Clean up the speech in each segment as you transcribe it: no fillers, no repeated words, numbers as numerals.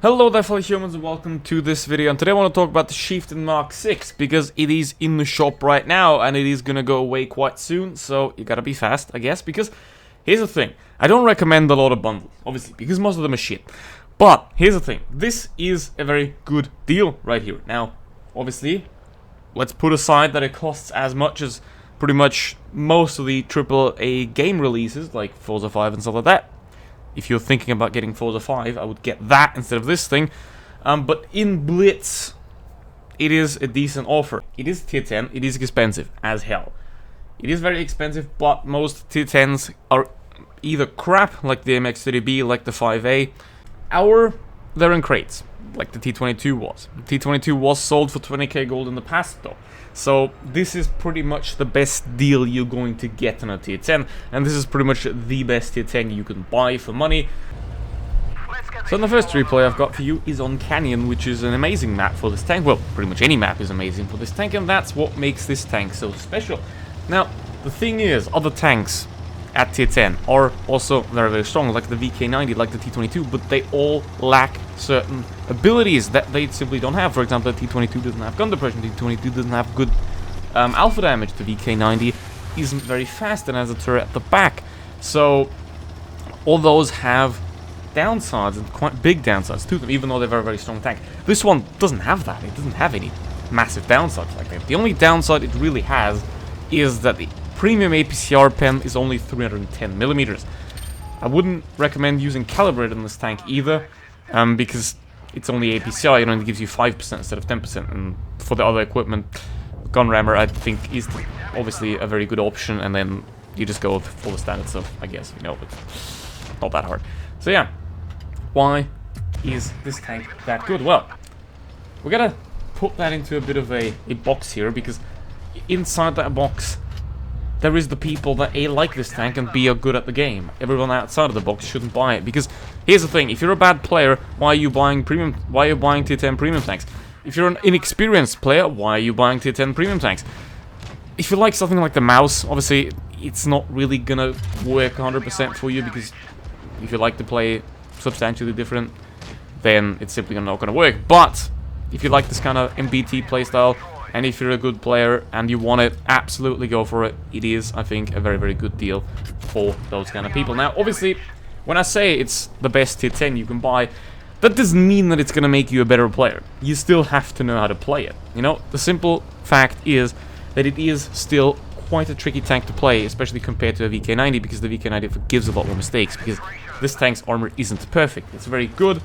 Hello there fellow humans and welcome to this video, and today I want to talk about the Chieftain Mk because it is in the shop right now and it is gonna go away quite soon, so you gotta be fast, I guess, because here's the thing, I don't recommend a lot of bundles, obviously, because most of them are shit, but here's the thing, this is a very good deal right here. Now, obviously, let's put aside that it costs as much as pretty much most of the AAA game releases, like Forza 5 and stuff like that. If you're thinking about getting Forza 5, I would get that instead of this thing. But in Blitz, it is a decent offer. It is tier 10, it is expensive as hell. It is very expensive, but most tier 10s are either crap, like the MX30B, like the 5A, or they're in crates, like the T22 was. The T22 was sold for 20k gold in the past though. So this is pretty much the best deal you're going to get on a tier 10, and this is pretty much the best tier 10 you can buy for money. So the first replay I've got for you is on Canyon, which is an amazing map for this tank. Well, pretty much any map is amazing for this tank, and that's what makes this tank so special. Now, the thing is, other tanks at tier 10 are also very, very strong, like the VK90, like the T22, but they all lack certain abilities that they simply don't have. For example, the T22 doesn't have gun depression, the T22 doesn't have good alpha damage, the VK90 isn't very fast and has a turret at the back. So, all those have downsides, and quite big downsides to them, even though they're a very, very strong tank. This one doesn't have that, it doesn't have any massive downsides like that. The only downside it really has is that the premium APCR pen is only 310mm. I wouldn't recommend using calibrated on this tank either, because it's only APCR, it only gives you 5% instead of 10%, and for the other equipment, gun rammer I think is obviously a very good option, and then you just go with all the standard stuff, I guess, you know, but not that hard. So yeah, why is this tank that good? Well, we gotta put that into a bit of a box here, because inside that box there is the people that A, like this tank, and B, are good at the game. Everyone outside of the box shouldn't buy it, because here's the thing, if you're a bad player, why are you buying tier 10 premium tanks? If you're an inexperienced player, why are you buying tier 10 premium tanks? If you like something like the mouse, obviously it's not really gonna work 100% for you, because if you like to play substantially different, then it's simply not gonna work. But if you like this kind of MBT playstyle, and if you're a good player and you want it, absolutely go for it. It is, I think, a very, very good deal for those kind of people. Now, obviously, when I say it's the best tier 10 you can buy, that doesn't mean that it's going to make you a better player. You still have to know how to play it. You know, the simple fact is that it is still quite a tricky tank to play, especially compared to a VK90, because the VK90 forgives a lot more mistakes, because this tank's armor isn't perfect. It's very good,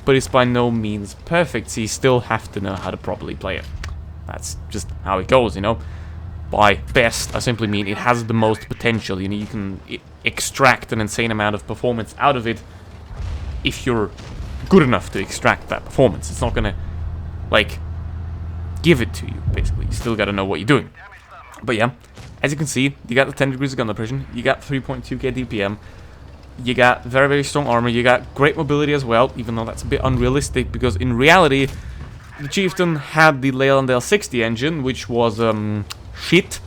but it's by no means perfect, so you still have to know how to properly play it. That's just how it goes, you know. By best, I simply mean it has the most potential. You know, you can extract an insane amount of performance out of it if you're good enough to extract that performance. It's not gonna, like, give it to you, basically. You still gotta know what you're doing. But yeah, as you can see, you got the 10 degrees of gun depression, you got 3.2k DPM, you got very, very strong armor, you got great mobility as well, even though that's a bit unrealistic, because in reality, the Chieftain had the Leyland L60 engine, which was, shit.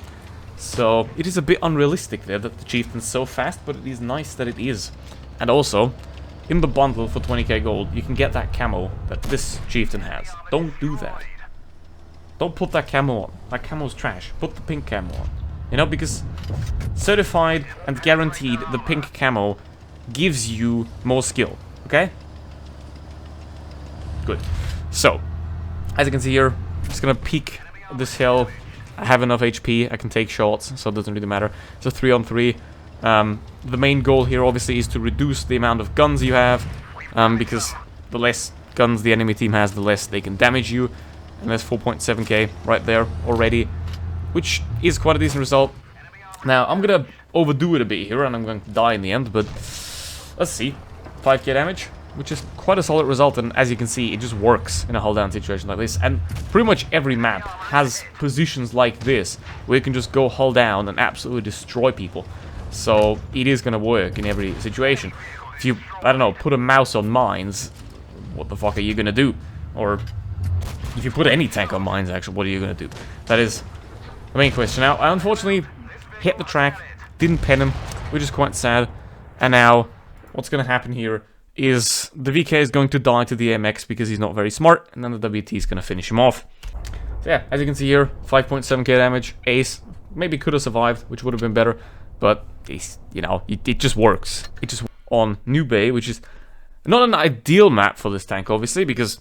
So, it is a bit unrealistic there that the Chieftain's so fast, but it is nice that it is. And also, in the bundle for 20k gold, you can get that camo that this Chieftain has. Don't do that. Don't put that camo on. That camo's trash. Put the pink camo on. You know, because certified and guaranteed the pink camo gives you more skill. Okay? Good. So, as you can see here, I'm just gonna peek this hill. I have enough HP, I can take shots, so it doesn't really matter. It's a 3-on-3. The main goal here, obviously, is to reduce the amount of guns you have, because the less guns the enemy team has, the less they can damage you. And there's 4.7k right there already, which is quite a decent result. Now, I'm gonna overdo it a bit here, and I'm going to die in the end, but let's see. 5k damage, which is quite a solid result, and as you can see, it just works in a hold-down situation like this. And pretty much every map has positions like this, where you can just go hull down and absolutely destroy people. So, it is gonna work in every situation. If you, I don't know, put a mouse on mines, what the fuck are you gonna do? Or, if you put any tank on mines, actually, what are you gonna do? That is the main question. Now, I unfortunately hit the track, didn't pen him, which is quite sad. And now, what's gonna happen here is the VK is going to die to the MX because he's not very smart, and then the WT is going to finish him off. So yeah, as you can see here, 5.7k damage, ace, maybe could have survived, which would have been better, but he's, you know, it just works. It just on New Bay, which is not an ideal map for this tank, obviously, because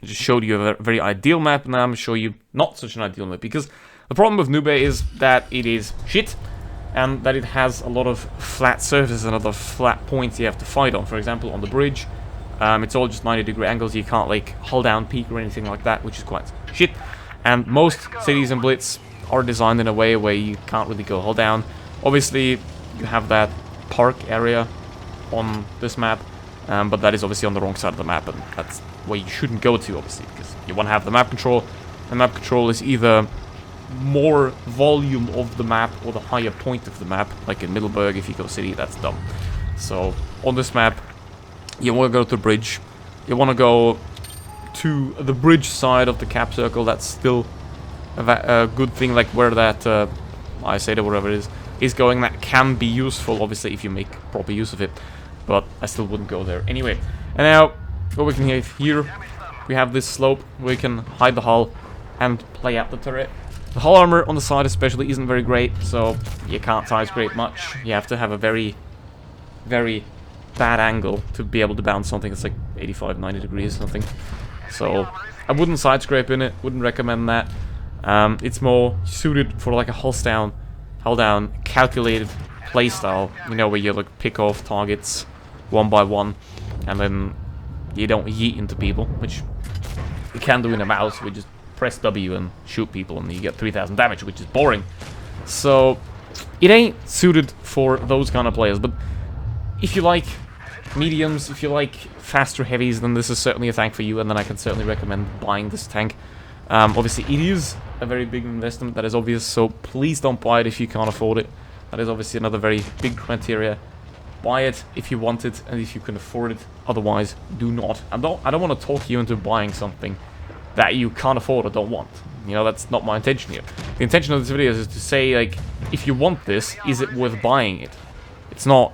I just showed you a very ideal map, and now I'm going to show you not such an ideal map, because the problem with New Bay is that it is shit, and that it has a lot of flat surfaces and other flat points you have to fight on. For example, on the bridge, it's all just 90-degree angles, you can't like hull down peak or anything like that, which is quite shit. And most cities in Blitz are designed in a way where you can't really go hull down. Obviously, you have that park area on this map, but that is obviously on the wrong side of the map, and that's where you shouldn't go to, obviously, because you want to have the map control. The map control is either more volume of the map or the higher point of the map, like in Middleburg. If you go city, that's dumb. So on this map, you want to go to the bridge, you want to go to the bridge side of the cap circle. That's still a good thing, like where that I say that whatever it is going. That can be useful, obviously, if you make proper use of it, but I still wouldn't go there anyway. And now what we can have here, we have this slope where you can hide the hull and play out the turret. The hull armor on the side especially isn't very great, so you can't side scrape much. You have to have a very, very bad angle to be able to bounce something that's like 85, 90 degrees or something. So I wouldn't side scrape in it, wouldn't recommend that. It's more suited for like a hull down, calculated playstyle, you know, where you like pick off targets one by one, and then you don't yeet into people, which you can do in a mouse. We just press W and shoot people and you get 3000 damage, which is boring. So it ain't suited for those kind of players, but if you like mediums, if you like faster heavies, then this is certainly a tank for you, and then I can certainly recommend buying this tank. Obviously it is a very big investment, that is obvious, so please don't buy it if you can't afford it. That is obviously another very big criteria. Buy it if you want it and if you can afford it, otherwise do not. I don't want to talk you into buying something that you can't afford or don't want. You know, that's not my intention here. The intention of this video is to say, like, if you want this, is it worth buying it? It's not,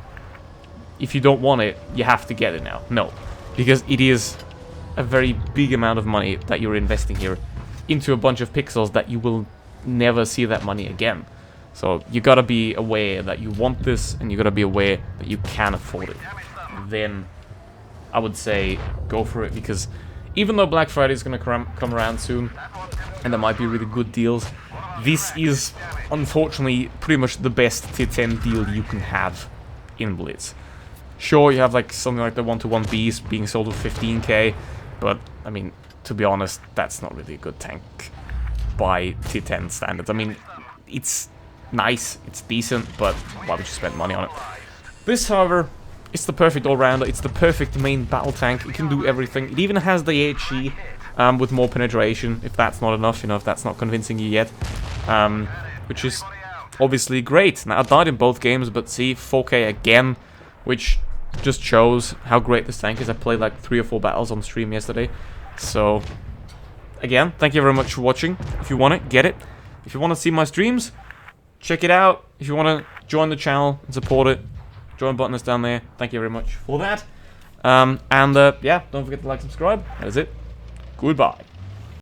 if you don't want it, you have to get it now. No, because it is a very big amount of money that you're investing here into a bunch of pixels that you will never see that money again. So you gotta be aware that you want this, and you gotta be aware that you can afford it. Then I would say go for it, because even though Black Friday is going to come around soon, and there might be really good deals, this is, unfortunately, pretty much the best tier 10 deal you can have in Blitz. Sure, you have like something like the 1-to-1Bs being sold for 15k, but, I mean, to be honest, that's not really a good tank by tier 10 standards. I mean, it's nice, it's decent, but why would you spend money on it? This, however, it's the perfect all-rounder, it's the perfect main battle tank, it can do everything. It even has the HE with more penetration, if that's not enough, you know, if that's not convincing you yet. Which is obviously great. Now, I died in both games, but see, 4k again, which just shows how great this tank is. I played like 3 or 4 battles on stream yesterday. So, again, thank you very much for watching. If you want it, get it. If you want to see my streams, check it out. If you want to join the channel and support it, join button is down there. Thank you very much for that. Yeah, don't forget to like, subscribe. That is it. Goodbye.